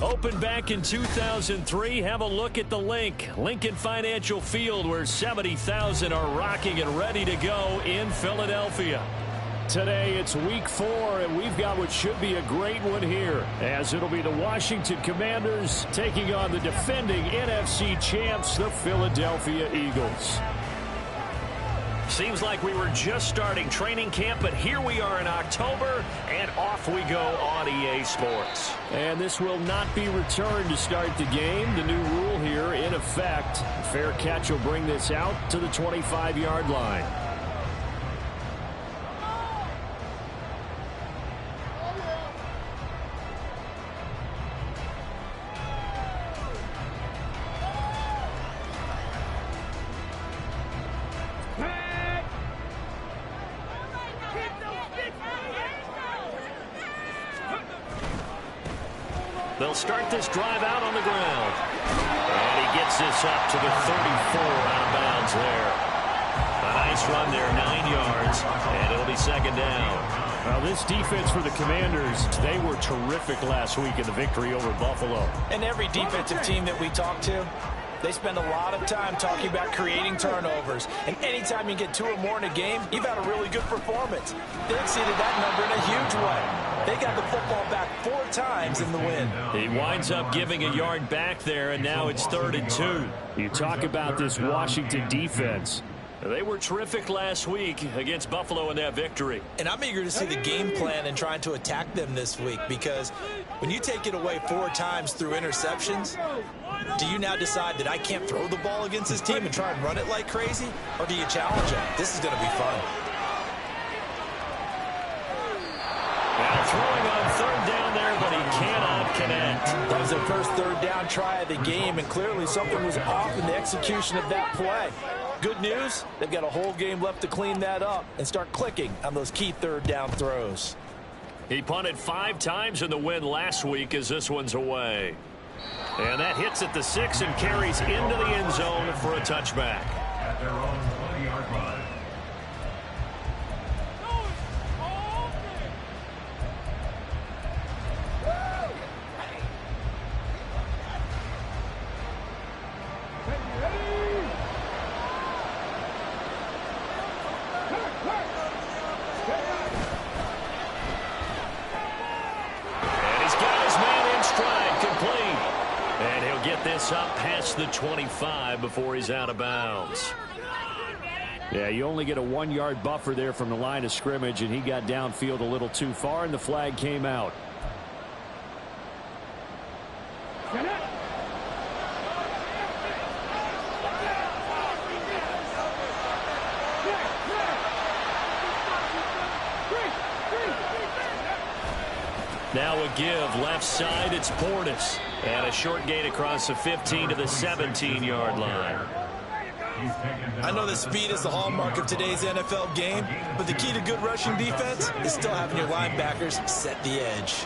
Opened back in 2003, have a look at the Lincoln Financial Field, where 70,000 are rocking and ready to go in Philadelphia. Today, it's week 4, and we've got what should be a great one here, as it'll be the Washington Commanders taking on the defending NFC champs, the Philadelphia Eagles. Seems like we were just starting training camp, but here we are in October, and off we go on EA Sports. And this will not be returned to start the game. The new rule here in effect. Fair catch will bring this out to the 25-yard line. They'll start this drive out on the ground. And he gets this up to the 34 out of bounds there. A nice run there, 9 yards, and it'll be second down. Well, this defense for the Commanders, they were terrific last week in the victory over Buffalo. And every defensive team that we talk to, they spend a lot of time talking about creating turnovers. And anytime you get 2 or more in a game, you've had a really good performance. They exceeded that number in a huge way. They got the football back 4 times in the win. He winds up giving a yard back there, and now it's 3rd and 2. You talk about this Washington defense. They were terrific last week against Buffalo in that victory. And I'm eager to see the game plan and trying to attack them this week, because when you take it away 4 times through interceptions, do you now decide that I can't throw the ball against this team and try and run it like crazy? Or do you challenge them? This is going to be fun. Now throwing on 3rd down there, but he cannot connect. That was their first 3rd down try of the game, and clearly something was off in the execution of that play. Good news, they've got a whole game left to clean that up and start clicking on those key 3rd down throws. He punted 5 times in the win last week as this one's away. And that hits at the 6 and carries into the end zone for a touchback. At their own 20-yard line. Up past the 25 before he's out of bounds. Yeah, you only get a 1-yard buffer there from the line of scrimmage, and he got downfield a little too far, and the flag came out. Now a give left side, it's Portis. And a short gain across the 15 to the 17-yard line. I know that speed is the hallmark of today's NFL game, but the key to good rushing defense is still having your linebackers set the edge.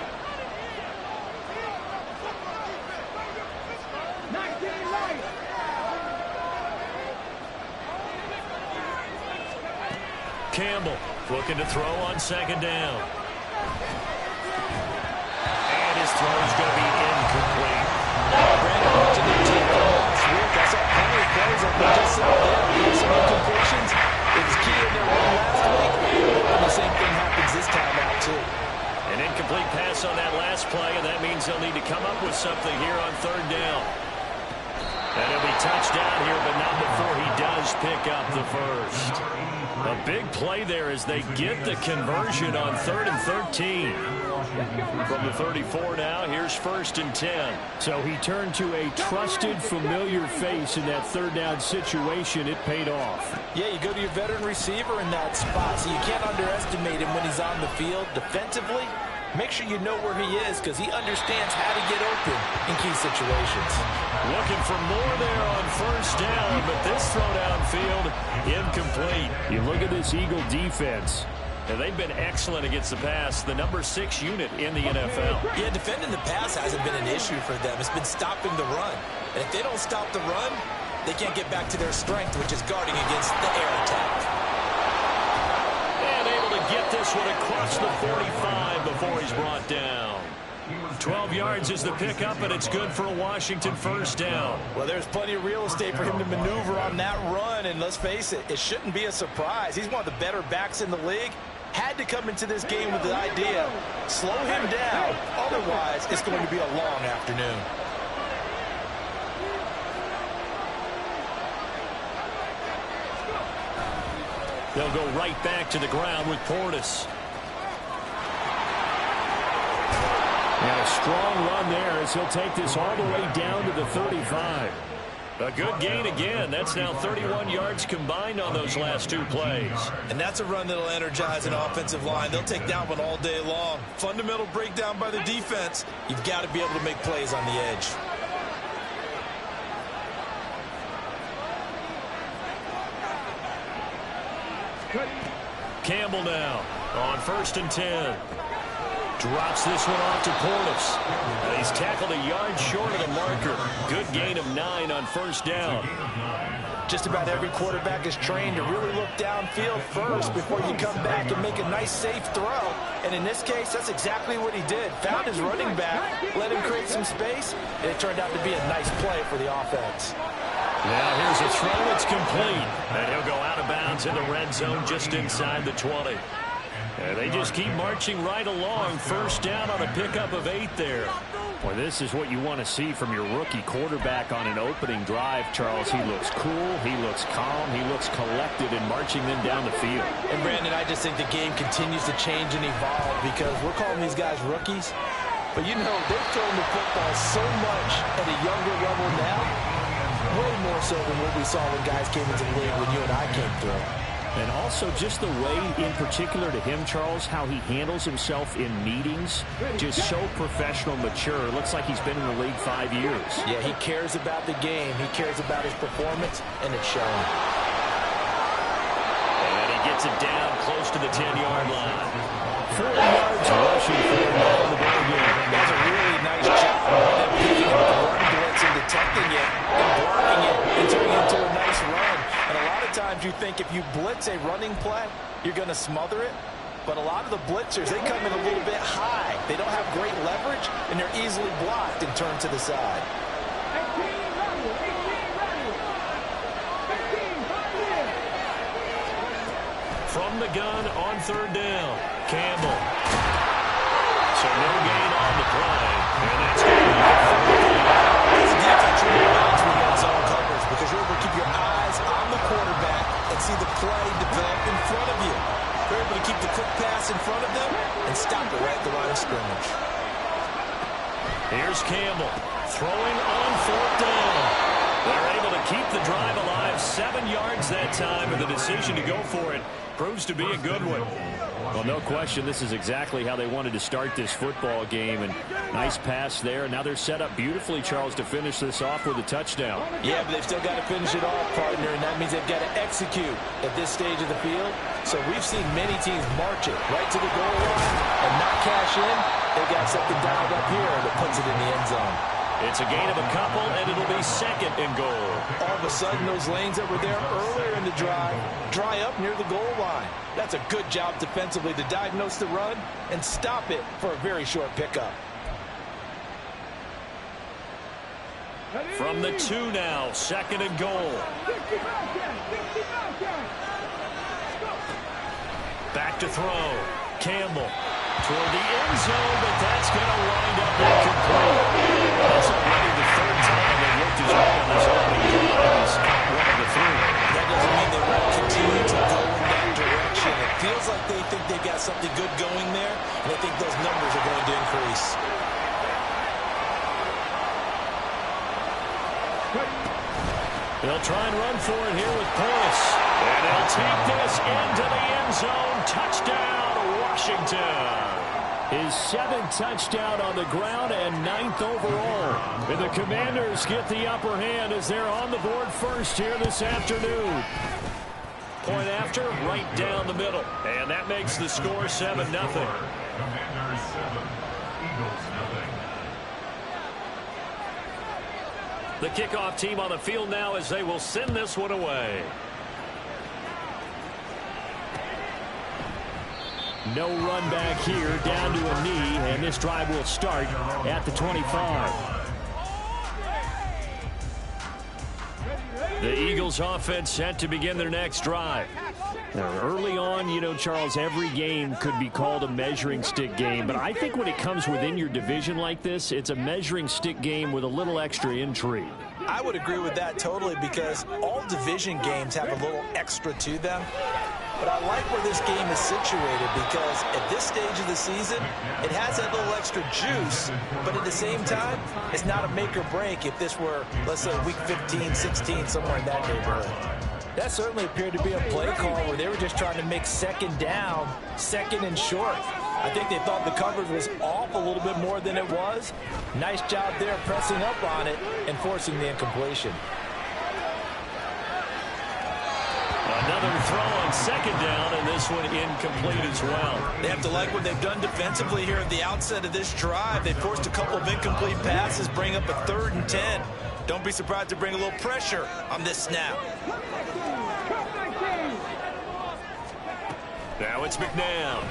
Campbell looking to throw on 2nd down. His throw is going to be incomplete. Brandon mentioned their team from last week. I saw plenty of plays that they just said there. Some incompletions. It was key in their win last week. And the same thing happens this time out, too. come up with something here on third down. And he'll be touched down here, but not before he does pick up the first. A big play there as they get the conversion on 3rd and 13. From the 34 now, here's 1st and 10. So he turned to a trusted, familiar face in that third down situation. It paid off. Yeah, you go to your veteran receiver in that spot, so you can't underestimate him when he's on the field. Defensively, make sure you know where he is because he understands how to get open in key situations. Looking for more there on 1st down, but this throw downfield incomplete. You look at this Eagle defense. And they've been excellent against the pass, the number 6 unit in the NFL. Yeah, defending the pass hasn't been an issue for them. It's been stopping the run. And if they don't stop the run, they can't get back to their strength, which is guarding against the air attack. And able to get this one across the 45 before he's brought down. 12 yards is the pickup, and it's good for a Washington 1st down. Well, there's plenty of real estate for him to maneuver on that run, and let's face it, it shouldn't be a surprise. He's one of the better backs in the league. Had to come into this game with the idea, slow him down. Otherwise, it's going to be a long afternoon. They'll go right back to the ground with Portis. And a strong run there as he'll take this all the way down to the 35. A good gain again. That's now 31 yards combined on those last 2 plays. And that's a run that'll energize an offensive line. They'll take that one all day long. Fundamental breakdown by the defense. You've got to be able to make plays on the edge. Campbell now on 1st and 10. Drops this one off to Portis. And he's tackled a yard short of the marker. Good gain of 9 on 1st down. Just about every quarterback is trained to really look downfield first before you come back and make a nice, safe throw. And in this case, that's exactly what he did. Found his running back, let him create some space, and it turned out to be a nice play for the offense. Now here's a throw that's complete. And he'll go out of bounds in the red zone just inside the 20. And they just keep marching right along. 1st down on a pickup of 8 there. Well, this is what you want to see from your rookie quarterback on an opening drive, Charles. He looks cool, he looks calm, he looks collected in marching them down the field. And, Brandon, I just think the game continues to change and evolve because we're calling these guys rookies. But, you know, they've thrown the football so much at a younger level now, way more so than what we saw when guys came into the league when you and I came through. And also just the way, in particular to him, Charles, how he handles himself in meetings, just so professional, mature. Looks like he's been in the league 5 years. Yeah, he cares about the game. He cares about his performance, and it's showing. And he gets it down close to the 10-yard line. 4 yards rushing for him on the ball game. That's a really nice job of them picking up the run blitz and detecting it and blocking it and turning it into a nice run. And a lot of times you think if you blitz a running play, you're going to smother it. But a lot of the blitzers, they come in a little bit high. They don't have great leverage, and they're easily blocked and turned to the side. From the gun on 3rd down, Campbell. So no gain on the play. And that's going to be a 3rd down. It's defense really matters when you're in zone coverage because you're able to keep your eyes on the quarterback and see the play develop in front of you. They're able to keep the quick pass in front of them and stop it right at the line of scrimmage. Here's Campbell throwing on 4th down. They're able to keep the drive alive. 7 yards that time, and the decision to go for it proves to be a good one. Well, no question, this is exactly how they wanted to start this football game. And nice pass there. Now they're set up beautifully, Charles, to finish this off with a touchdown. Yeah, but they've still got to finish it off, partner, and that means they've got to execute at this stage of the field. So we've seen many teams march it right to the goal line and not cash in. They've got something dialed up here that puts it in the end zone. It's a gain of a couple, and it'll be 2nd and goal. All of a sudden, those lanes that were there earlier in the drive dry up near the goal line. That's a good job defensively to diagnose the run and stop it for a very short pickup. From the 2 now, 2nd and goal. Back to throw. Campbell Toward the end zone, but that's going to wind up incomplete. That's already the third time they've looked his way on this opening drive. He's one of the three. That doesn't mean they won't continue to go in that direction. It feels like they think they've got something good going there, and I think those numbers are going to increase. They'll try and run for it here with Portis. And he'll take this into the end zone. Touchdown, Washington. His 7th touchdown on the ground and 9th overall. And the Commanders get the upper hand as they're on the board first here this afternoon. Point after, right down the middle. And that makes the score 7-0. Commanders 7, Eagles 0. The kickoff team on the field now as they will send this one away. No run back here, down to a knee, and this drive will start at the 25. The Eagles offense set to begin their next drive. Now, early on, you know, Charles, every game could be called a measuring stick game, but I think when it comes within your division like this, it's a measuring stick game with a little extra intrigue. I would agree with that totally because all division games have a little extra to them. But I like where this game is situated because at this stage of the season, it has that little extra juice, but at the same time, it's not a make or break if this were, let's say, week 15, 16, somewhere in that neighborhood. That certainly appeared to be a play call where they were just trying to make second down, second and short. I think they thought the coverage was off a little bit more than it was. Nice job there pressing up on it and forcing the incompletion. Another throw on second down, and this one incomplete as well. They have to like what they've done defensively here at the outset of this drive. They forced a couple of incomplete passes, bring up a 3rd and 10. Don't be surprised to bring a little pressure on this snap. Now it's McNabb.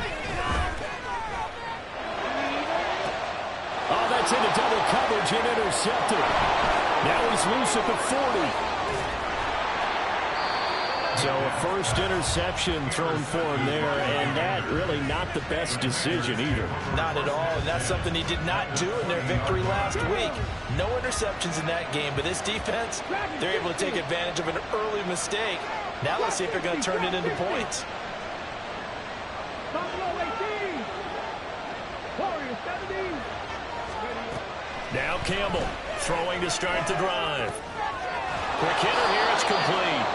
Oh, that's into double coverage and intercepted. Now he's loose at the 40. So a first interception thrown for him there, and that really not the best decision either. Not at all, and that's something he did not do in their victory last week. No interceptions in that game, but this defense, they're able to take advantage of an early mistake. Now let's see if they're going to turn it into points. Now Campbell throwing to start the drive. Quick hitter here, it's complete.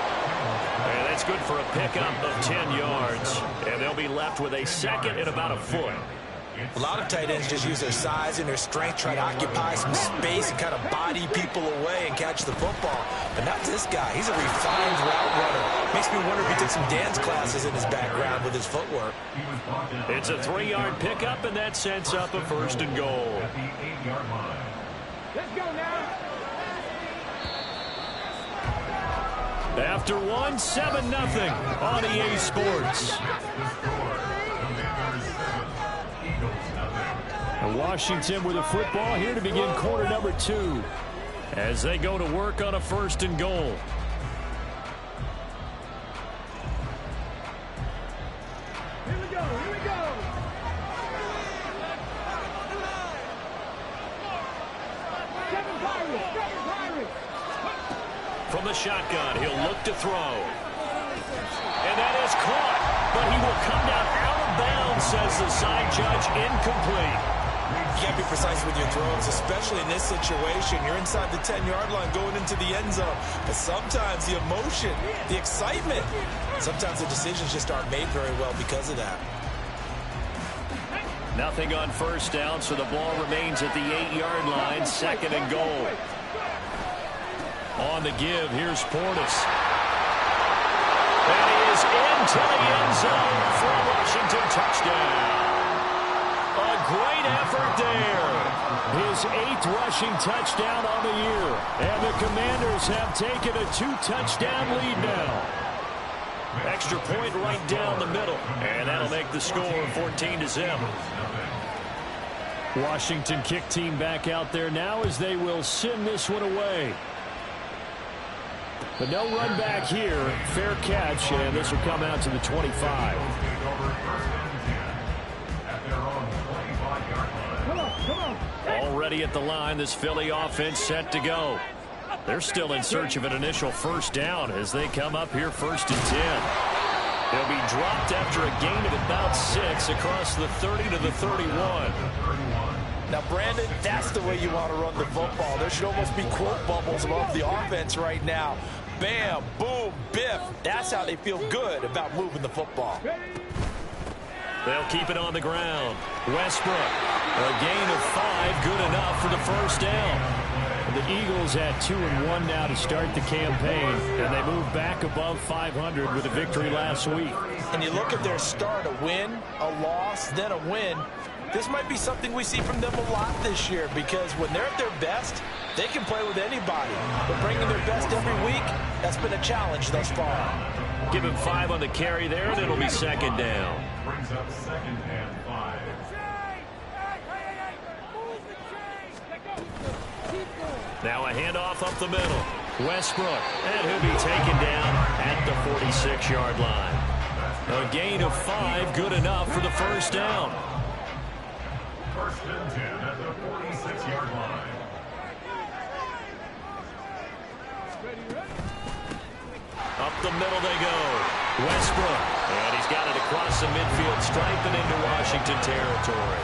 And that's good for a pickup of 10 yards. And they'll be left with a second and about a foot. A lot of tight ends just use their size and their strength, try to occupy some space and kind of body people away and catch the football. But not this guy. He's a refined route runner. Makes me wonder if he took some dance classes in his background with his footwork. It's a 3-yard pickup, and that sets up a 1st and goal. Let's go now. After 1, 7-0 on EA Sports. And Washington with a football here to begin quarter number 2 as they go to work on a 1st and goal. Here we go, here we go. Seven Pirates. From the shotgun, he'll look to throw. And that is caught, but he will come down out of bounds, says the side judge, incomplete. You got to be precise with your throws, especially in this situation. You're inside the 10-yard line going into the end zone. But sometimes the emotion, the excitement, sometimes the decisions just aren't made very well because of that. Nothing on 1st down, so the ball remains at the 8-yard line, 2nd and goal. On the give, here's Portis. And he is into the end zone for a Washington touchdown. A great effort there. His 8th rushing touchdown on the year. And the Commanders have taken a 2-touchdown lead now. Extra point right down the middle. And that'll make the score 14-0. Washington kick team back out there now as they will send this one away. But no run back here. Fair catch, and this will come out to the 25. At their own ready at the line. This Philly offense set to go. They're still in search of an initial first down as they come up here 1st and 10. They'll be dropped after a gain of about 6 across the 30 to the 31. Now, Brandon, that's the way you want to run the football. There should almost be quote bubbles above the offense right now. Bam, boom, biff. That's how they feel good about moving the football. They'll keep it on the ground. Westbrook, a gain of 5, good enough for the first down. The Eagles had 2-1 now to start the campaign, and they moved back above 500 with a victory last week. And you look at their start, a win, a loss, then a win. This might be something we see from them a lot this year because when they're at their best, they can play with anybody. But bringing their best every week, that's been a challenge thus far. Give him 5 on the carry there, and it'll be 2nd down. Brings up 2nd and 5. Now a handoff up the middle. Westbrook, and he'll be taken down at the 46-yard line. A gain of 5, good enough for the first down. 1st and 10 at the 46-yard line. Up the middle they go. Westbrook, and he's got it across the midfield stripe and into Washington territory.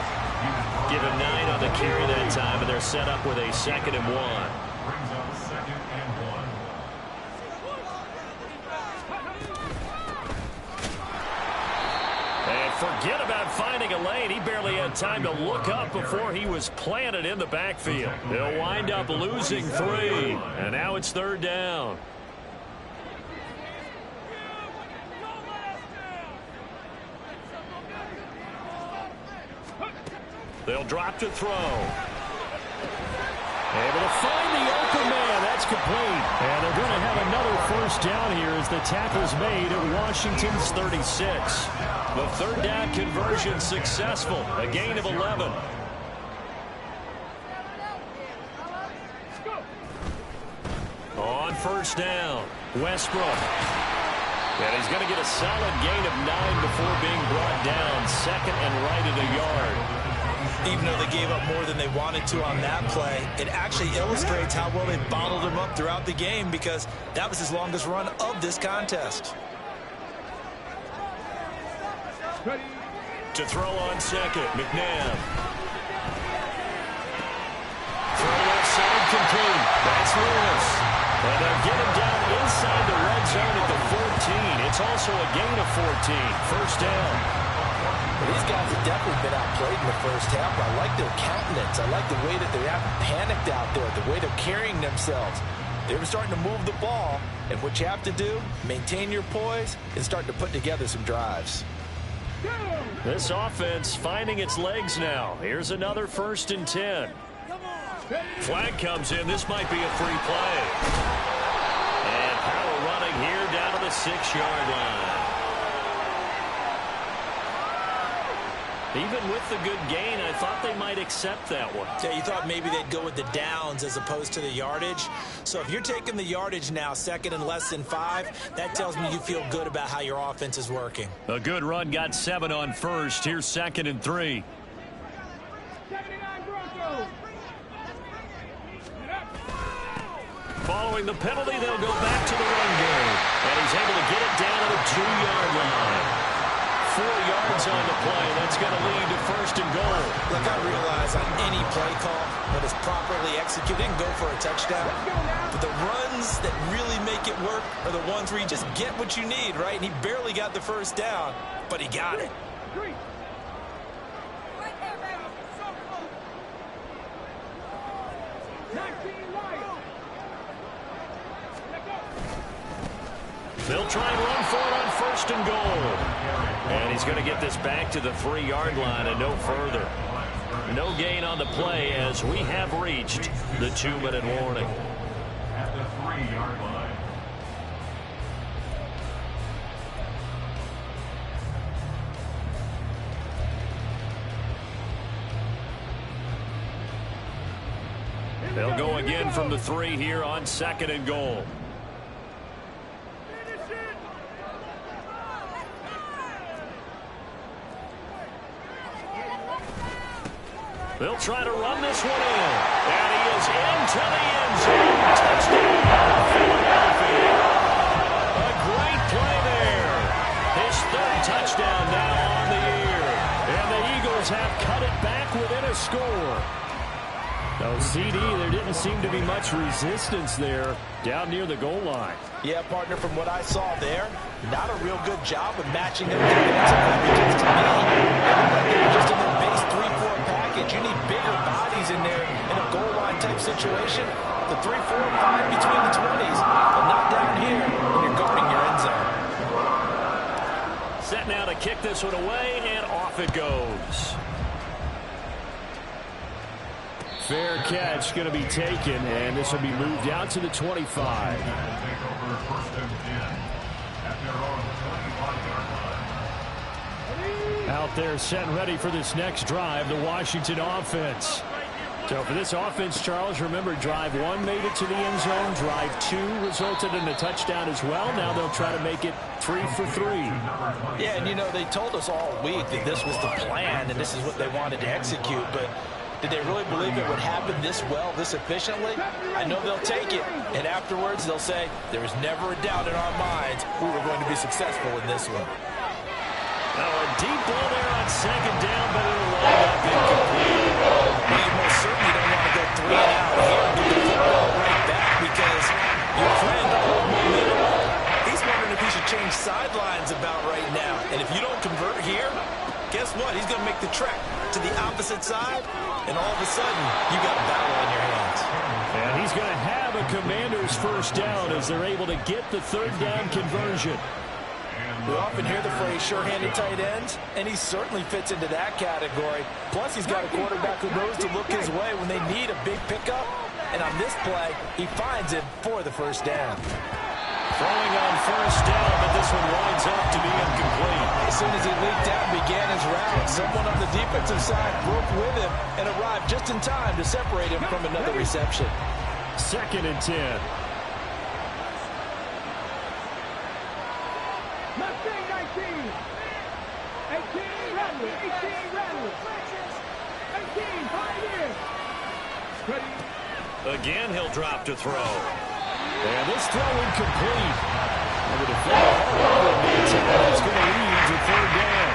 Give him 9 on the carry that time, and they're set up with a 2nd and 1. Brings up 2nd and 1. And forget about finding a lane. He barely had time to look up before he was planted in the backfield. They'll wind up losing 3, and now it's 3rd down. They'll drop to throw. Able to find the open man. That's complete. And they're going to have another first down here as the tackle's made at Washington's 36. The 3rd down conversion successful. A gain of 11. On 1st down, Westbrook. And he's going to get a solid gain of 9 before being brought down. 2nd and right at a yard. Even though they gave up more than they wanted to on that play, it actually illustrates how well they bottled him up throughout the game because that was his longest run of this contest. To throw on 2nd, McNabb. Throw left side complete. That's Lewis. And they'll get him down inside the red zone at the 14. It's also a gain of 14. First down. These guys have definitely been outplayed in the first half. I like their countenance. I like the way that they haven't panicked out there, the way they're carrying themselves. They were starting to move the ball, and what you have to do, maintain your poise and start to put together some drives. This offense finding its legs now. Here's another 1st and 10. Flag comes in. This might be a free play. And power running here down to the 6-yard line. Even with the good gain, I thought they might accept that one. Yeah, you thought maybe they'd go with the downs as opposed to the yardage. So if you're taking the yardage now, 2nd and less than 5, that tells me you feel good about how your offense is working. A good run got 7 on 1st. Here's 2nd and 3. Following the penalty, they'll go back to the run game. And he's able to get it down to the 2-yard line. 4 yards on the play. That's going to lead to 1st and goal. Look, I realize on any play call that is properly executed, you can go for a touchdown. But the runs that really make it work are the ones where you just get what you need, right? And he barely got the first down, but he got it. They'll try and run for it on 1st and goal. And he's going to get this back to the 3-yard line and no further. No gain on the play as we have reached the 2-minute warning. At the 3-yard line. They'll go again from the 3 here on 2nd and goal. They'll try to run this one in. And he is into the end zone. Touchdown, Philadelphia. A great play there. His third touchdown now on the year. And the Eagles have cut it back within a score. No, CD, there didn't seem to be much resistance there down near the goal line. Yeah, partner, from what I saw there, not a real good job of matching them defensively, because to me, they're just in their base 3-4 package. You need bigger bodies in there in a goal line type situation. The 3, 4, and 5 between the 20s, but not down here when you're guarding your end zone. Set now to kick this one away, and off it goes. Fair catch going to be taken, and this will be moved out to the 25. Out there set and ready for this next drive, the Washington offense. So for this offense, Charles, remember, drive 1 made it to the end zone. Drive 2 resulted in a touchdown as well. Now they'll try to make it 3 for 3. Yeah, and you know, they told us all week that this was the plan and this is what they wanted to execute, but did they really believe it would happen this well, this efficiently? I know they'll take it, and afterwards they'll say, there was never a doubt in our minds we were going to be successful in this one. Now a deep ball there on second down, but it'll wind up incomplete. Well, you most certainly don't want to go 3 and out here and get the football right back, because your friend, old momentum, he's wondering if he should change sidelines about right now. And if you don't convert here, guess what? He's going to make the trek to the opposite side, and all of a sudden, you got a battle on your hands. And he's going to have a Commander's first down as they're able to get the third down conversion. We often hear the phrase sure-handed tight ends, and he certainly fits into that category. Plus, he's got a quarterback who knows to look his way when they need a big pickup. And on this play, he finds it for the first down. Throwing on first down, but this one winds up to be incomplete. As soon as he leaped out and began his route, someone on the defensive side broke with him and arrived just in time to separate him from another reception. 2nd and 10. Mustang 19. 18, Rattler. 18, Rattler. 18, Pioneer. Ready. Again, he'll drop to throw. And this throw incomplete. And the defender all over the attack. It's going to lead to third down.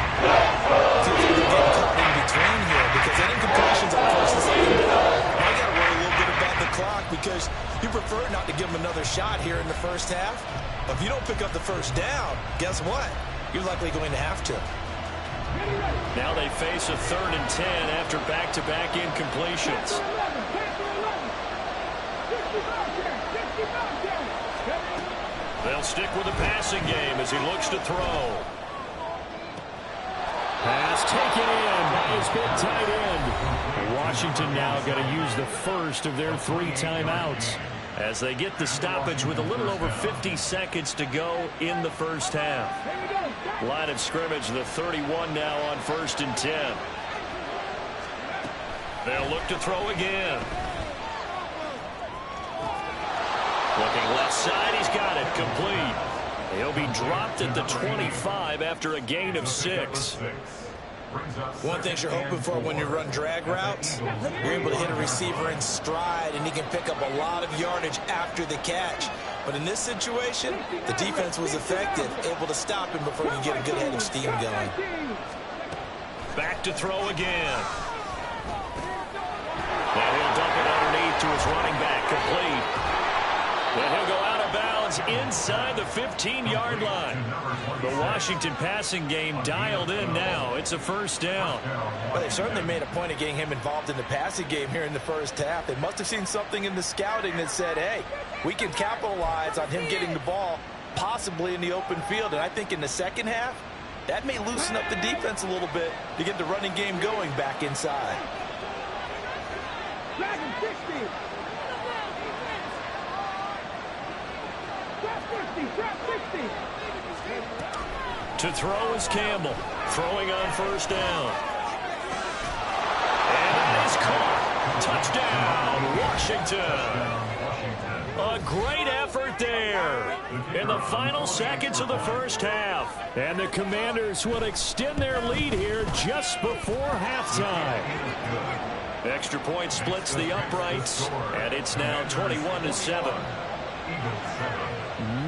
Seems like they're getting caught in between here, because any incompletions on first and second down, I got to worry a little bit about the clock, because you prefer not to give them another shot here in the first half. But if you don't pick up the first down, guess what? You're likely going to have to. Now they face a 3rd and 10 after back-to-back incompletions. They'll stick with the passing game as he looks to throw. Pass taken in by his big tight end. Washington now going to use the first of their 3 timeouts as they get the stoppage with a little over 50 seconds to go in the first half. Line of scrimmage, the 31 now on 1st and 10. They'll look to throw again. Looking left side, he's got it, complete. He'll be dropped at the 25 after a gain of 6. One thing you're hoping for when you run drag routes, you're able to hit a receiver in stride, and he can pick up a lot of yardage after the catch. But in this situation, the defense was effective, able to stop him before you get a good head of steam going. Back to throw again. And he'll dump it underneath to his running back, complete. And he'll go out of bounds inside the 15-yard line. The Washington passing game dialed in now. It's a first down. Well, they certainly made a point of getting him involved in the passing game here in the first half. They must have seen something in the scouting that said, hey, we can capitalize on him getting the ball possibly in the open field. And I think in the second half, that may loosen up the defense a little bit to get the running game going back inside. Dragon 60. To throw is Campbell, throwing on first down. And that is caught. Touchdown, Washington. A great effort there in the final seconds of the first half. And the Commanders will extend their lead here just before halftime. Extra point splits the uprights, and it's now 21-7.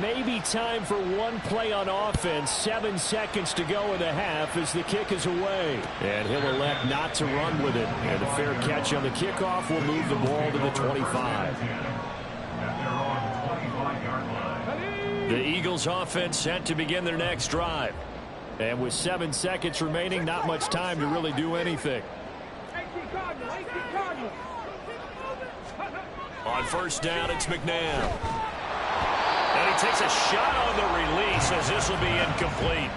Maybe time for one play on offense. 7 seconds to go in the half as the kick is away. And he'll elect not to run with it. And a fair catch on the kickoff will move the ball to the 25. The Eagles offense set to begin their next drive. And with 7 seconds remaining, not much time to really do anything. On first down, it's McNabb. And he takes a shot on the release as this will be incomplete.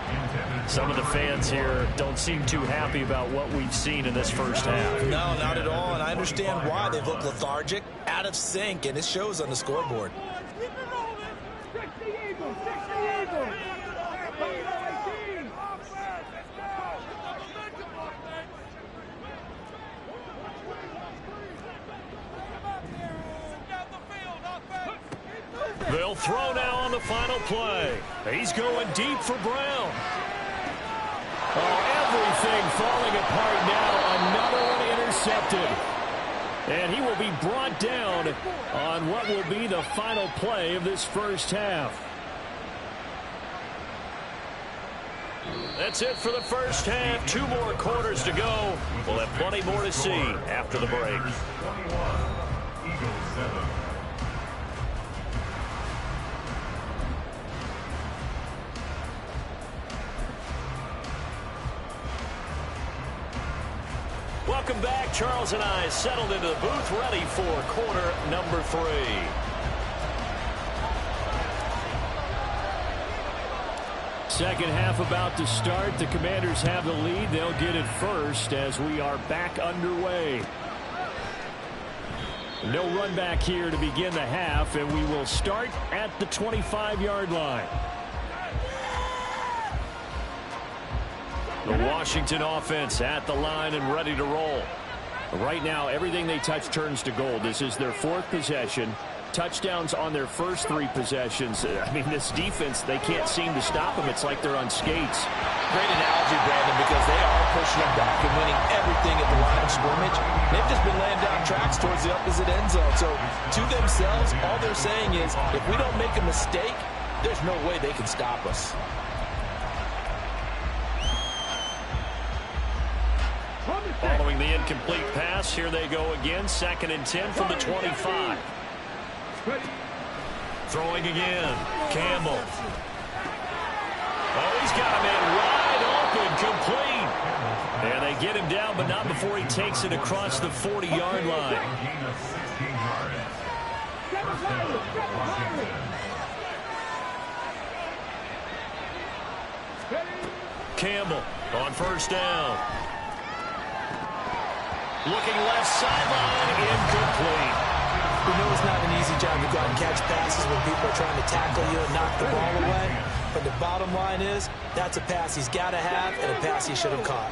Some of the fans here don't seem too happy about what we've seen in this first half. No, not at all, and I understand why. They've looked lethargic, out of sync, and it shows on the scoreboard. They'll throw now on the final play. He's going deep for Brown. Oh, everything falling apart now. Another one intercepted. And he will be brought down on what will be the final play of this first half. That's it for the first half. 2 more quarters to go. We'll have plenty more to see after the break. Welcome back. Charles and I settled into the booth, ready for quarter number 3. Second half about to start. The Commanders have the lead. They'll get it first as we are back underway. No run back here to begin the half, and we will start at the 25-yard line. The Washington offense at the line and ready to roll. Right now, everything they touch turns to gold. This is their 4th possession. Touchdowns on their first 3 possessions. I mean, this defense, they can't seem to stop them. It's like they're on skates. Great analogy, Brandon, because they are pushing them back and winning everything at the line of scrimmage. They've just been laying down tracks towards the opposite end zone. So, to themselves, all they're saying is, if we don't make a mistake, there's no way they can stop us. Following the incomplete pass, here they go again. 2nd and 10 from the 25. Throwing again. Campbell. Oh, he's got a man wide open, complete. And they get him down, but not before he takes it across the 40-yard line. Campbell on first down. Looking left sideline, incomplete. We know it's not an easy job to go out and catch passes when people are trying to tackle you and knock the ball away. But the bottom line is, that's a pass he's got to have and a pass he should have caught.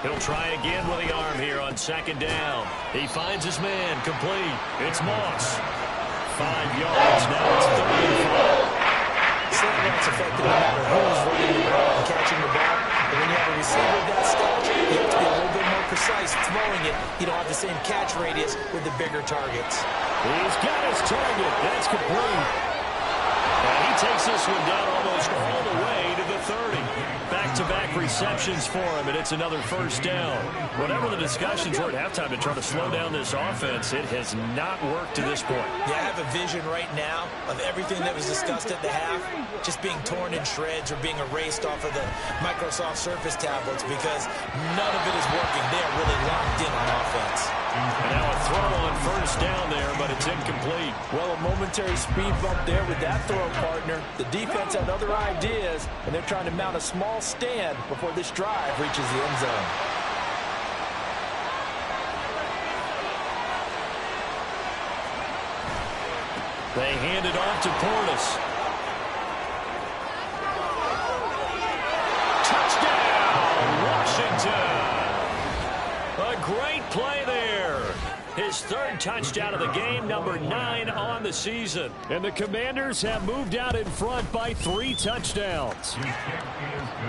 He'll try again with the arm here on 2nd down. He finds his man, complete. It's Moss. 5 yards, now it's 3rd and 5. Slant routes effective no matter who's running the ball and catching the ball. And when you have a receiver of that stature, you have to be a little bit more precise throwing it. You don't have the same catch radius with the bigger targets. He's got his target. That's complete. And he takes this one down almost all the way to the 30. Back-to-back receptions for him, and it's another first down. Whatever the discussions were at halftime to try to slow down this offense, it has not worked to this point. Yeah, I have a vision right now of everything that was discussed at the half just being torn in shreds or being erased off of the Microsoft Surface tablets because none of it is working. They are really locked in on offense. And now a throw on first down there, but it's incomplete. Well, a momentary speed bump there with that throw, partner. The defense had other ideas, and they're trying to mount a small stand before this drive reaches the end zone. They hand it off to Portis. Touchdown, Washington! A great play there. his third touchdown of the game, number 9 on the season. And the Commanders have moved out in front by 3 touchdowns.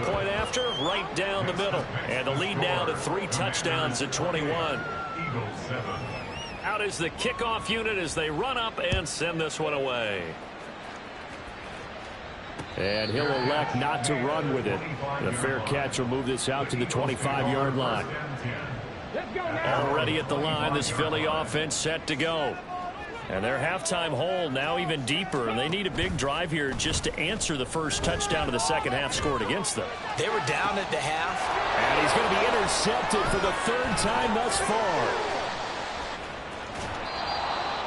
Point after, right down the middle. And the lead now to 3 touchdowns at 21. Out is the kickoff unit as they run up and send this one away. And he'll elect not to run with it. The fair catch will move this out to the 25-yard line. Already at the line, this Philly offense set to go. And their halftime hole now even deeper, and they need a big drive here just to answer the first touchdown of the second half scored against them. They were down at the half. And he's going to be intercepted for the 3rd time thus far.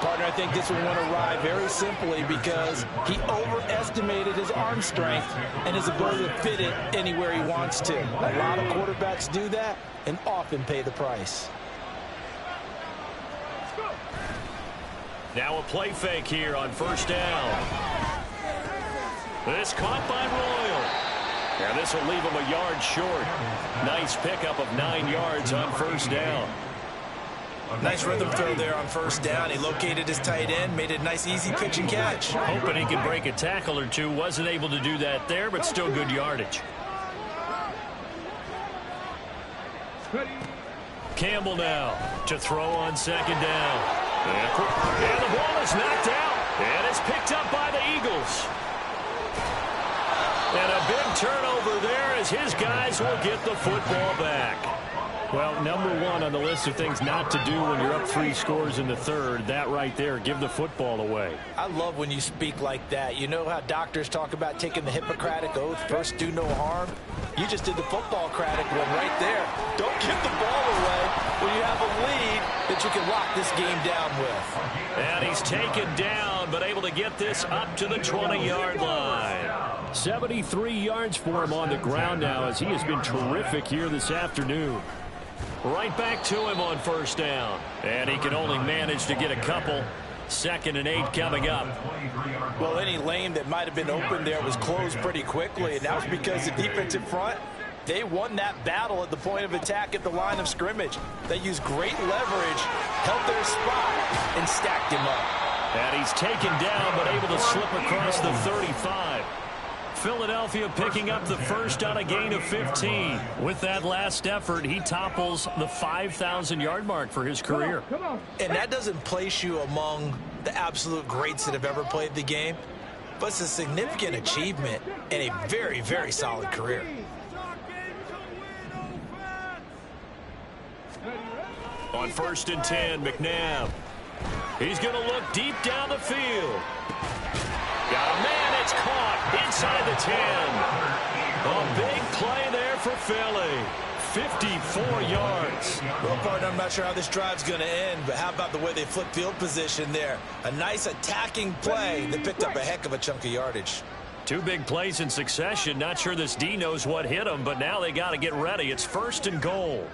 Partner, I think this one went awry very simply because he overestimated his arm strength and his ability to fit it anywhere he wants to. A lot of quarterbacks do that and often pay the price. Now a play fake here on first down. This caught by Royal. And this will leave him a yard short. Nice pickup of 9 yards on first down. Nice rhythm throw there on first down. He located his tight end, made it a nice easy pitch and catch. Hoping he could break a tackle or two. Wasn't able to do that there, but still good yardage. Campbell now to throw on second down. And the ball is knocked out. And it's picked up by the Eagles. And a big turnover there as his guys will get the football back. Well, number 1 on the list of things not to do when you're up 3 scores in the third, that right there, give the football away. I love when you speak like that. You know how doctors talk about taking the Hippocratic Oath, first do no harm? You just did the football-cratic one right there. Don't give the ball away when you have a lead that you can lock this game down with. And he's taken down, but able to get this up to the 20-yard line. 73 yards for him on the ground now as he has been terrific here this afternoon. Right back to him on first down. And he can only manage to get a couple. 2nd and 8 coming up. Well, any lane that might have been open there was closed pretty quickly, and that was because the defensive front, they won that battle at the point of attack at the line of scrimmage. They used great leverage, held their spot, and stacked him up. And he's taken down, but able to slip across the 35. Philadelphia picking up the first on a gain of 15. With that last effort, he topples the 5,000-yard mark for his career. And that doesn't place you among the absolute greats that have ever played the game, but it's a significant achievement and a very, very solid career. On 1st and 10, McNabb. He's going to look deep down the field. Got a man, it's caught inside the 10. A big play there for Philly. 54 yards. Well, partner, I'm not sure how this drive's going to end, but how about the way they flip field position there? A nice attacking play that picked up a heck of a chunk of yardage. 2 big plays in succession. Not sure this D knows what hit him, but now they got to get ready. It's 1st and goal.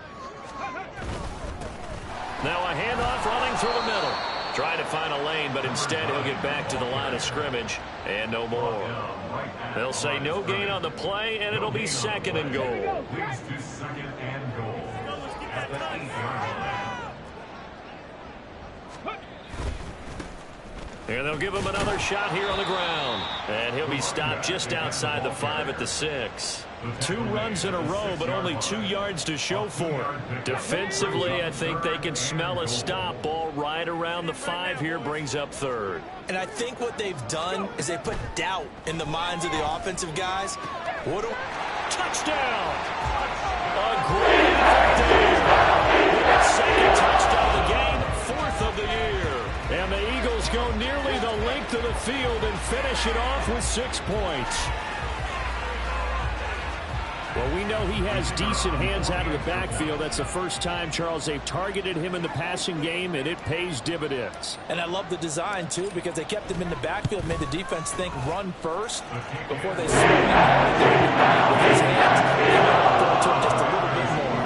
Now a handoff running through the middle. Trying to find a lane, but instead he'll get back to the line of scrimmage and no more. They'll say no gain on the play, and it'll be 2nd and goal. And they'll give him another shot here on the ground. And he'll be stopped just outside the 5 at the 6. 2 runs in a row, but only 2 yards to show for it. Defensively, I think they can smell a stop. Ball right around the 5 here brings up 3rd. And I think what they've done is they put doubt in the minds of the offensive guys. Touchdown! A great effort there. With a 2nd touchdown of the game, 4th of the year. And the Eagles go nearly the length of the field and finish it off with 6 points. Well, we know he has decent hands out of the backfield. That's the first time, Charles, they've targeted him in the passing game, and it pays dividends. And I love the design, too, because they kept him in the backfield, made the defense think run first before they swung him with his hands. They went to him just a little bit more.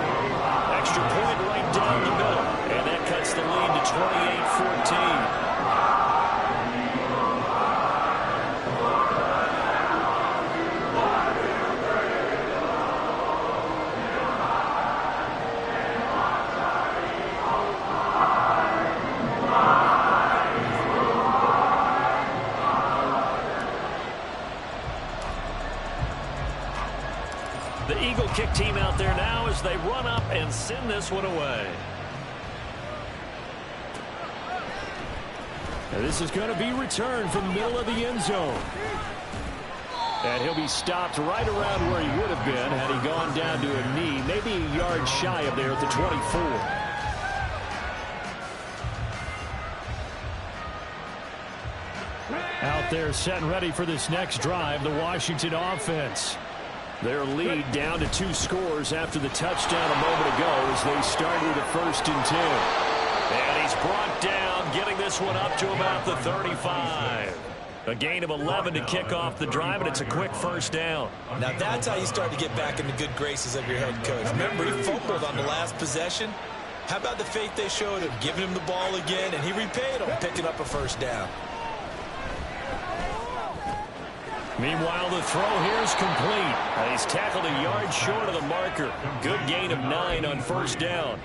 Extra point right down the middle, and that cuts the lead to 28-14. kick team out there now as they run up and send this one away. And this is going to be returned from the middle of the end zone. And he'll be stopped right around where he would have been had he gone down to a knee, maybe a yard shy of there at the 24. Out there set and ready for this next drive, the Washington offense. Their lead down to 2 scores after the touchdown a moment ago as they start with a 1st and 10. And he's brought down, getting this one up to about the 35. A gain of 11 to kick off the drive, and it's a quick 1st down. Now that's how you start to get back in the good graces of your head coach. Remember, he fumbled on the last possession. How about the faith they showed him, giving him the ball again, and he repaid him, picking up a 1st down. Meanwhile, the throw here is complete. He's tackled a yard short of the marker. Good gain of 9 on 1st down.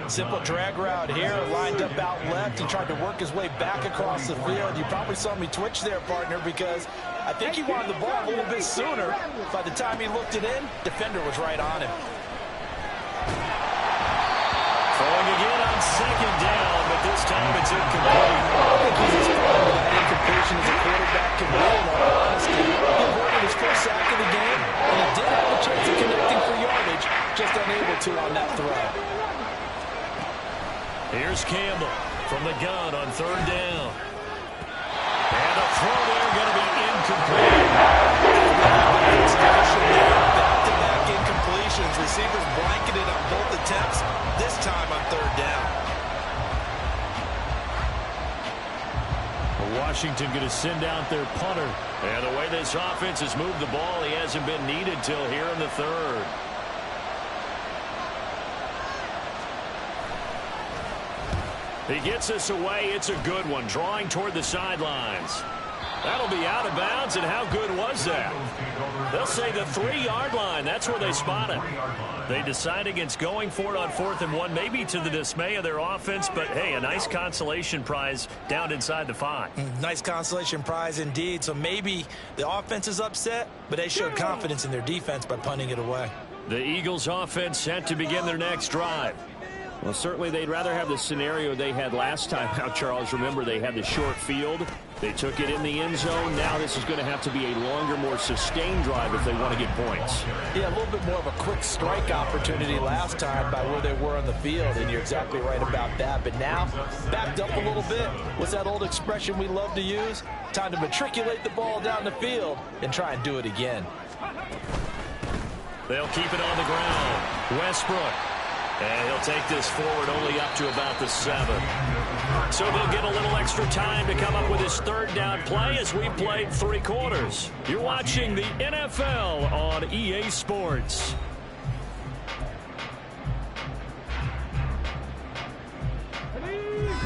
Simple drag route here, lined up out left. He tried to work his way back across the field. You probably saw me twitch there, partner, because I think he wanted the ball a little bit sooner. By the time he looked it in, defender was right on him. Throwing again on 2nd down, but this time it's incomplete. I think he's as far with that incompletion as a quarterback can be, in all honesty. He avoided his first sack of the game, and he did have a chance of connecting for yardage, just unable to on that throw. Here's Campbell from the gun on 3rd down. And a throw there going to be incomplete. Back-to-back incompletions. Receivers blanketed on both attempts, this time on 3rd down. Washington going to send out their punter. And the way this offense has moved the ball, he hasn't been needed till here in the 3rd. He gets us away. It's a good one, drawing toward the sidelines. That'll be out of bounds, and how good was that? They'll say the 3-yard line. That's where they spot it. They decide against going for it on 4th and 1, maybe to the dismay of their offense, but, hey, a nice consolation prize down inside the 5. Nice consolation prize indeed. So maybe the offense is upset, but they showed confidence in their defense by punting it away. The Eagles offense set to begin their next drive. Well, certainly they'd rather have the scenario they had last time. Now, Charles, remember, they had the short field. They took it in the end zone. Now this is going to have to be a longer, more sustained drive if they want to get points. Yeah, a little bit more of a quick strike opportunity last time by where they were on the field, and you're exactly right about that. But now, backed up a little bit. What's that old expression we love to use? Time to matriculate the ball down the field and try and do it again. They'll keep it on the ground. Westbrook. And he'll take this forward only up to about the 7. So they'll get a little extra time to come up with his 3rd down play as we played 3 quarters. You're watching the NFL on EA Sports.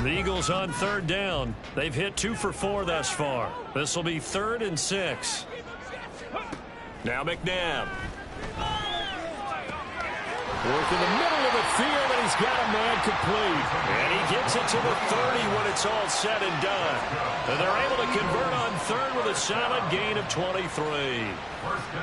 The Eagles on 3rd down. They've hit 2 for 4 thus far. This will be 3rd and 6. Now McNabb. Work in the middle of the field, and he's got a man complete. And he gets it to the 30 when it's all said and done. And they're able to convert on 3rd with a solid gain of 23.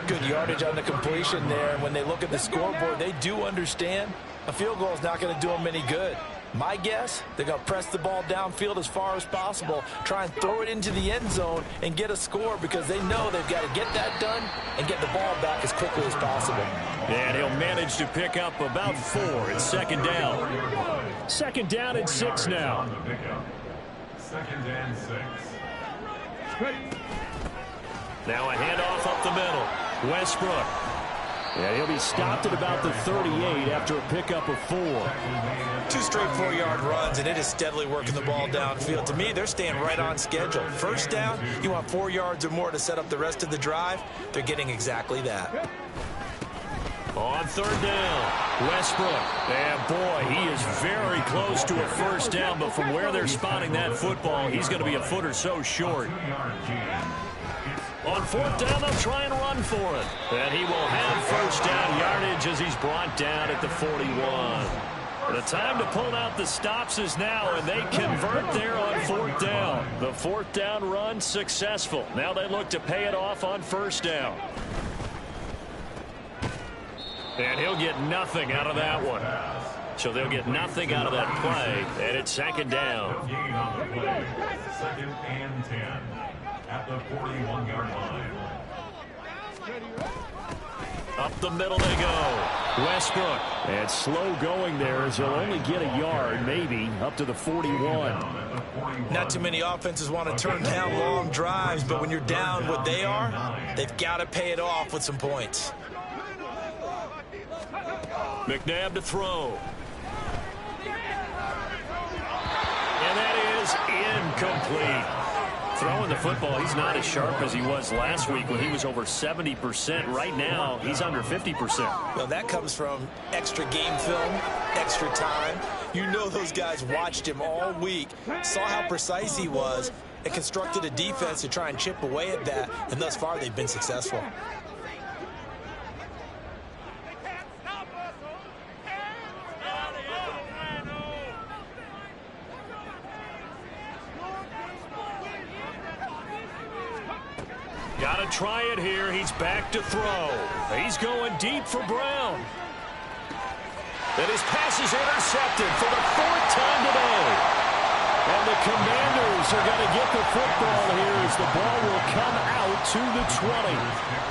Good yardage on the completion there. And when they look at the scoreboard, they do understand a field goal is not going to do them any good. My guess, they're going to press the ball downfield as far as possible, try and throw it into the end zone and get a score because they know they've got to get that done and get the ball back as quickly as possible. And he'll manage to pick up about 4. It's 2nd down. 2nd down and 6 now. 2nd and 6. Now a handoff up the middle. Westbrook. Yeah, he'll be stopped at about the 38 after a pickup of 4. 2 straight 4-yard runs, and it is steadily working the ball downfield. To me, they're staying right on schedule. 1st down, you want 4 yards or more to set up the rest of the drive. They're getting exactly that. On 3rd down, Westbrook. And boy, he is very close to a 1st down, but from where they're spotting that football, he's going to be a foot or so short. On 4th down, they'll try and run for it. And he will have 1st down yardage as he's brought down at the 41. The time to pull out the stops is now, and they convert there on 4th down. The 4th down run successful. Now they look to pay it off on 1st down. And he'll get nothing out of that one. So they'll get nothing out of that play, and it's second down. Gain on the play. Second and 10 at the 41-yard line. Up the middle they go. Westbrook. And slow going there as he'll only get a yard, maybe, up to the 41. Not too many offenses want to turn down long drives, but when you're down what they are, they've got to pay it off with some points. McNabb to throw. And that is incomplete. Throwing the football, he's not as sharp as he was last week when he was over 70%. Right now, he's under 50%. Well, that comes from extra game film, extra time. You know those guys watched him all week, saw how precise he was, and constructed a defense to try and chip away at that, and thus far they've been successful. Got to try it here. He's back to throw. He's going deep for Brown. And his pass is intercepted for the fourth time today. And the Commanders are going to get the football here as the ball will come out to the 20.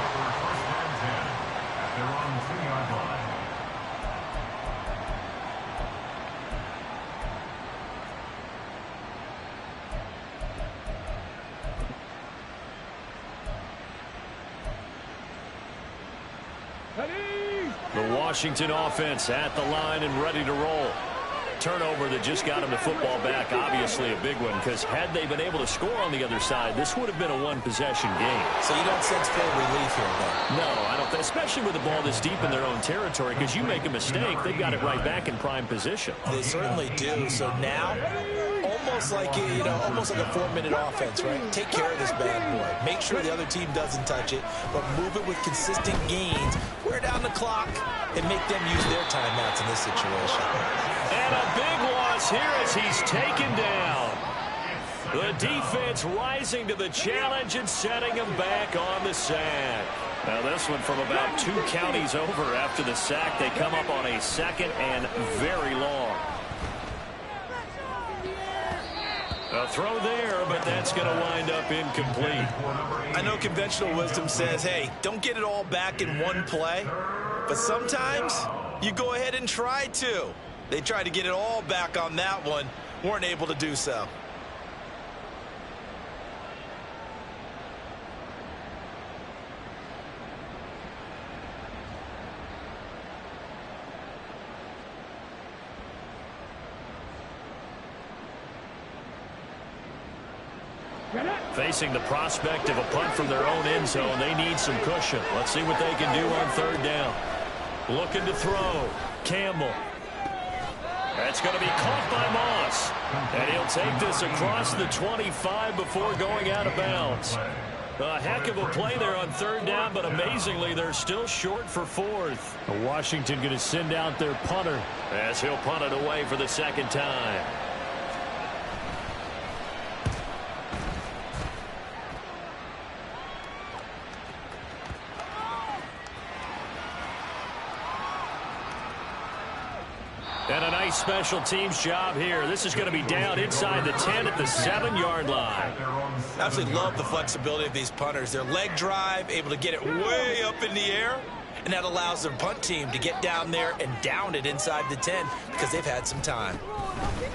The Washington offense at the line and ready to roll. Turnover that just got him the football back, obviously a big one, because had they been able to score on the other side, this would have been a one-possession game. So you don't sense full relief here, though? No, I don't think, especially with the ball this deep in their own territory, because you make a mistake, they've got it right back in prime position. They certainly do. So now, almost like almost like a 4-minute offense, right? Take care of this bad boy. Make sure the other team doesn't touch it, but move it with consistent gains. Wear down the clock and make them use their timeouts in this situation. And a big loss here as he's taken down. The defense rising to the challenge and setting him back on the sack. Now this one from about 2 counties over after the sack. They come up on a second and very long. A throw there, but that's going to wind up incomplete. I know conventional wisdom says, hey, don't get it all back in one play. But sometimes you go ahead and try to. They tried to get it all back on that one. Weren't able to do so. Facing the prospect of a punt from their own end zone, they need some cushion. Let's see what they can do on third down. Looking to throw. Campbell. That's going to be caught by Moss. And he'll take this across the 25 before going out of bounds. A heck of a play there on third down, but amazingly, they're still short for fourth. Washington going to send out their punter as he'll punt it away for the second time. And a nice special teams job here. This is going to be down inside the 10 at the 7-yard line. I absolutely love the flexibility of these punters. Their leg drive, able to get it way up in the air, and that allows their punt team to get down there and down it inside the 10 because they've had some time.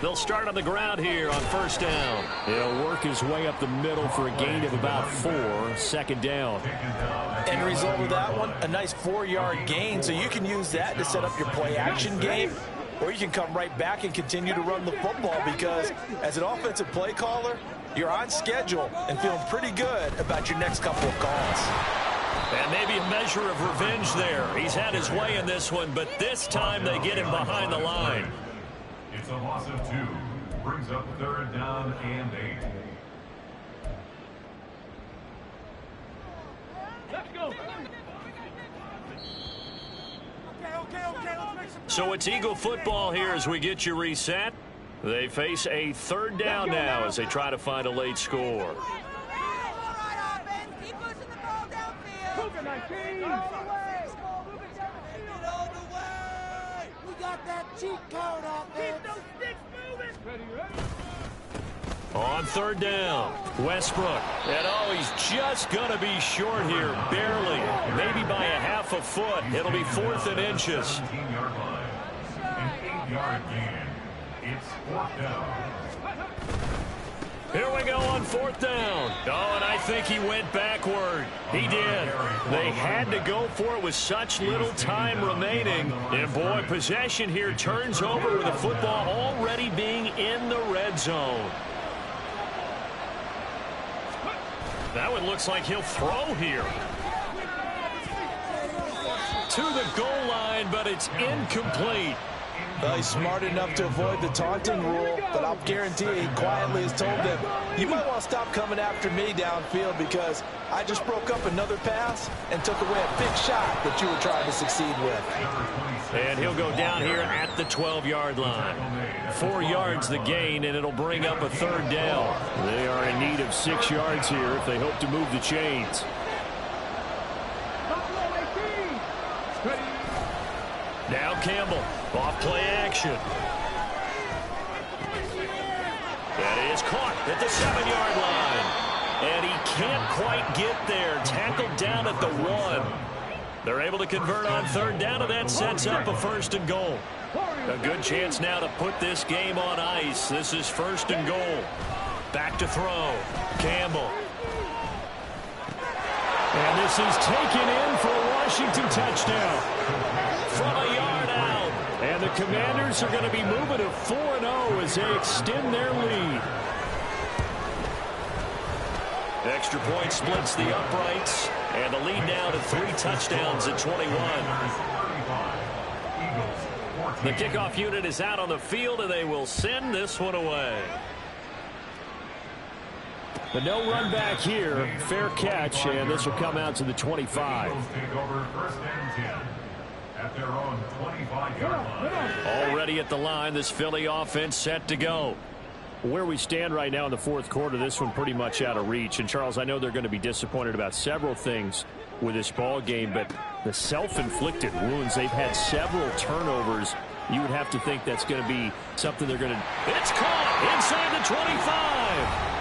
They'll start on the ground here on first down. He'll work his way up the middle for a gain of about 4, second down. End result of that one, a nice 4-yard gain, so you can use that to set up your play-action game. Or you can come right back and continue to run the football because as an offensive play caller, you're on schedule and feeling pretty good about your next couple of calls. And maybe a measure of revenge there. He's had his way in this one, but this time they get him behind the line. It's a loss of 2. Brings up third down and 8. Let's go. So it's Eagle football here as we get you reset. They face a third down now as they try to find a late score. Keep those sticks moving. On third down, Westbrook. And oh, he's just going to be short here, barely. Maybe by a half a foot. It'll be 4th and inches. 17-yard line. An 8-yard gain. It's 4th down. Here we go on 4th down. Oh, and I think he went backward. He did. They had to go for it with such little time remaining. And boy, possession here turns over with the football already being in the red zone. That one looks like he'll throw here. To the goal line, but it's incomplete. Well, he's smart enough to avoid the taunting rule, but I'll guarantee he quietly has told them, you might want to stop coming after me downfield because I just broke up another pass and took away a big shot that you were trying to succeed with. And he'll go down here at the 12-yard line. 4 yards the gain, and it'll bring up a 3rd down. They are in need of 6 yards here if they hope to move the chains. Now Campbell, off play action. That is caught at the 7-yard line. And he can't quite get there. Tackled down at the 1. They're able to convert on 3rd down, and that sets up a 1st and goal. A good chance now to put this game on ice. This is 1st and goal. Back to throw. Campbell. And this is taken in for a Washington touchdown. From a yard out. And the Commanders are going to be moving to 4-0 as they extend their lead. Extra point splits the uprights. And the lead now to 3 touchdowns at 21. The kickoff unit is out on the field, and they will send this one away. But no run back here. Fair catch, and this will come out to the 25. Take over 1st and 10 at their own 25-yard line. Already at the line, this Philly offense set to go. Where we stand right now in the 4th quarter, this one pretty much out of reach. And, Charles, I know they're going to be disappointed about several things with this ball game, but the self-inflicted wounds, they've had several turnovers. You would have to think that's going to be something they're going to... It's caught inside the 25.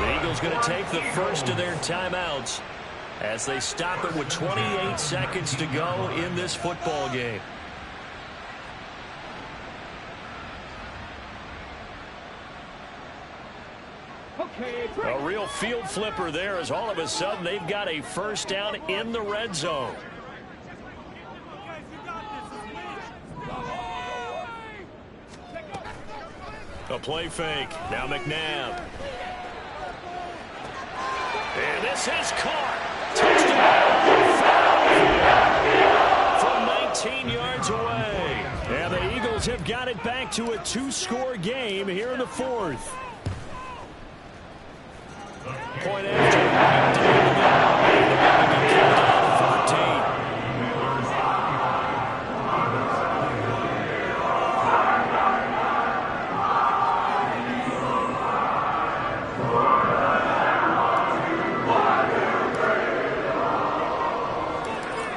The Eagles going to take the first of their timeouts as they stop it with 28 seconds to go in this football game. A real field flipper there as all of a sudden they've got a 1st down in the red zone. A play fake. Now McNabb. And this is caught. Touchdown. From 19 yards away. And the Eagles have got it back to a 2-score game here in the 4th. Point after.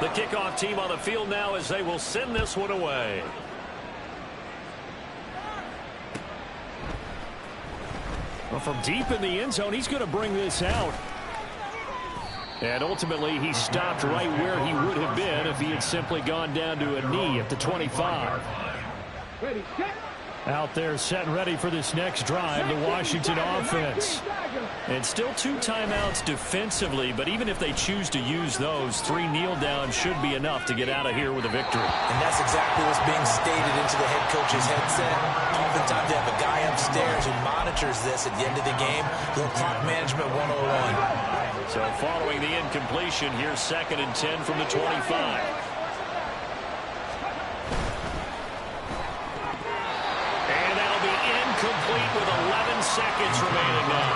The kickoff team on the field now as they will send this one away. Well, from deep in the end zone, he's going to bring this out. And ultimately, he stopped right where he would have been if he had simply gone down to a knee at the 25. Out there set and ready for this next drive, the Washington offense. And still 2 timeouts defensively, but even if they choose to use those, 3 kneel downs should be enough to get out of here with a victory. And that's exactly what's being stated into the head coach's headset. Oftentimes they have a guy upstairs who monitors this at the end of the game. Little clock management 101. So following the incompletion, here's 2nd and 10 from the 25. Complete with 11 seconds remaining now.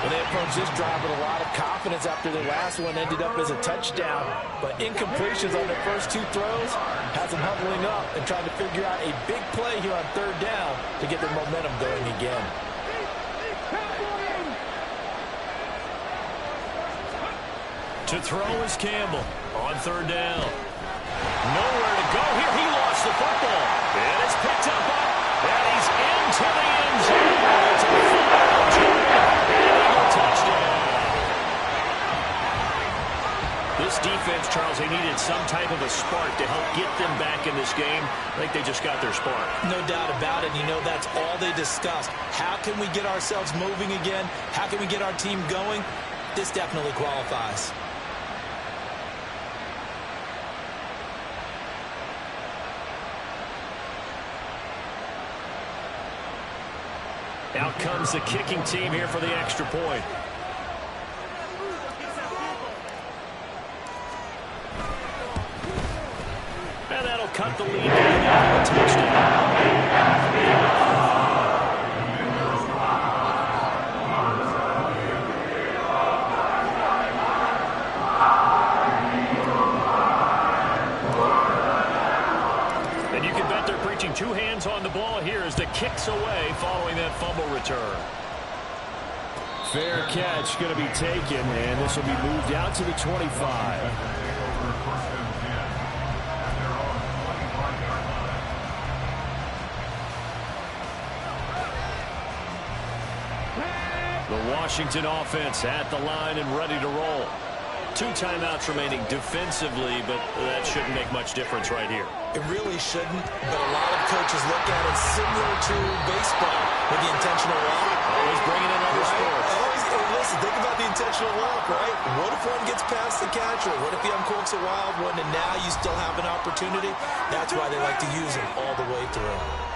Well, they approach this drive with a lot of confidence after the last one ended up as a touchdown. But incompletions on their first 2 throws has them huddling up and trying to figure out a big play here on 3rd down to get their momentum going again. To throw is Campbell on 3rd down. Nowhere to go here. He lost the football. And it's defense, Charles, they needed some type of a spark to help get them back in this game. I think they just got their spark. No doubt about it. You know, that's all they discussed. How can we get ourselves moving again? How can we get our team going? This definitely qualifies. Out comes the kicking team here for the extra point. And that'll cut the lead down to a touchdown. And you can bet they're preaching two hands on the ball here as the kick's away following that fumble return. Fair catch going to be taken, and this will be moved out to the 25. The Washington offense at the line and ready to roll. 2 timeouts remaining defensively, but that shouldn't make much difference right here. It really shouldn't, but a lot of coaches look at it similar to baseball with the intentional walk. Always bringing in other sports. Listen, think about the intentional walk, right? What if one gets past the catcher? What if he uncorks a wild one and now you still have an opportunity? That's why they like to use him all the way through.